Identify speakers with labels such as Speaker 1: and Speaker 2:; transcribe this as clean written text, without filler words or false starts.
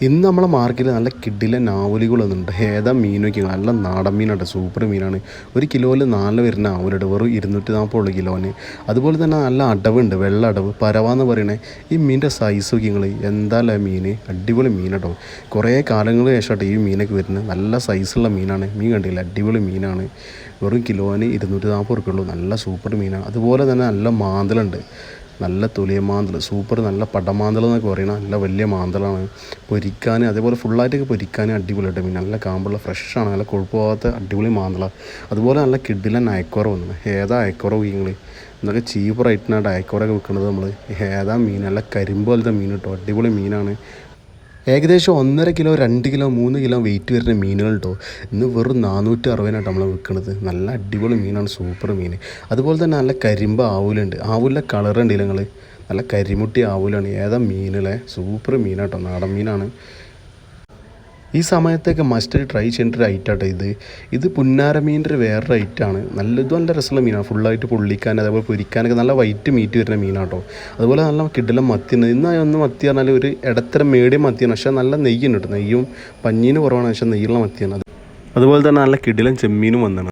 Speaker 1: ഇന്ന് നമ്മളെ മാർക്കറ്റിൽ നല്ല കിഡിലെ നാവലുകൾ വന്നിട്ടുണ്ട്. ഏതാ മീൻ വയ്ക്കുക, നല്ല നാടൻ മീനാണ്, സൂപ്പർ മീനാണ്. ഒരു കിലോയിൽ 4 വരുന്ന ആവലുണ്ട്, വെറും 240 കിലോന്. അതുപോലെ തന്നെ നല്ല അടവുണ്ട്, വെള്ള അടവ് പരവാന്ന് പറയണേ. ഈ മീനിൻ്റെ സൈസ് വയ്ക്കുക, എന്താല്ലേ മീൻ, അടിപൊളി മീൻ കേട്ടോ. കുറേ കാലങ്ങൾക്ക് ശേഷമായിട്ട് ഈ മീനൊക്കെ വരുന്നത്. നല്ല സൈസുള്ള മീനാണ്. മീൻ കണ്ടില്ല, അടിപൊളി മീനാണ്. വെറും കിലോന് 240 ഉറുപ്പികയുള്ളൂ. നല്ല സൂപ്പർ മീനാണ്. അതുപോലെ തന്നെ നല്ല മാന്തലുണ്ട്, നല്ല തൊലിയ മാന്തൽ, സൂപ്പർ, നല്ല പടമാന്തൽ എന്നൊക്കെ പറയുന്നത്. നല്ല വലിയ മാന്തലാണ്. പൊരിക്കാൻ അതേപോലെ ഫുള്ളായിട്ടൊക്കെ പൊരിക്കാൻ അടിപൊളിയായിട്ട് മീൻ, നല്ല കാമ്പുള്ള ഫ്രഷാണ്, നല്ല കൊഴുപ്പ് പോകാത്ത അടിപൊളി മാന്തളാണ്. അതുപോലെ നല്ല കിഡിലൻ അയക്കോറ വന്നത്. ഏതാ അയക്കോറ നിങ്ങൾ എന്നൊക്കെ ചീപ്പ് റേറ്റിനായിട്ട് അയക്കോറൊക്കെ വിൽക്കുന്നത് നമ്മൾ. ഏതാ മീൻ, നല്ല കരിമ്പ് പോലത്തെ മീൻ കേട്ടോ, അടിപൊളി മീനാണ്. ഏകദേശം 1.5 കിലോ 2 കിലോ 3 കിലോ വെയിറ്റ് വരുന്ന മീനുകൾ കേട്ടോ. ഇന്ന് വെറും 460 നമ്മൾ വിൽക്കുന്നത്. നല്ല അടിപൊളി മീനാണ്, സൂപ്പർ മീൻ. അതുപോലെ തന്നെ നല്ല കരിമ്പ് ആവൂലുണ്ട്. ആവൂലിൻ്റെ കളർ ഉണ്ടല്ലോ നിങ്ങൾ, നല്ല കരിമുട്ടി ആവൂലാണ്. ഏതാ മീനല്ലേ, സൂപ്പർ മീനാട്ടോ, നാടൻ മീനാണ്. ഈ സമയത്തൊക്കെ മസ്റ്റ് ട്രൈ ചെയ്യേണ്ട ഒരു ഐറ്റാട്ടോ ഇത് പുന്നാര മീനിൻ്റെ ഒരു വേറൊരു ഐറ്റാണ്. നല്ല രസമുള്ള മീനാണ്. ഫുള്ളായിട്ട് പൊള്ളിക്കാൻ അതേപോലെ പൊരിക്കാനൊക്കെ നല്ല വൈറ്റ് മീറ്റ് വരുന്ന മീനാട്ടോ. അതുപോലെ നല്ല കിടിലം മത്തിയാണ്. ഇന്ന് മത്തി പറഞ്ഞാൽ ഒരു ഇടത്തരം മീഡിയം മത്തിയാണ്, പക്ഷേ നല്ല നെയ്യുണ്ട് കേട്ടോ. നെയ്യും പഞ്ഞീന് കുറവാണ്, പക്ഷേ നെയ്യുള്ള മത്തിയാണ്. അതുപോലെ തന്നെ നല്ല കിടിലം ചെമ്മീനും വന്നതാണ്.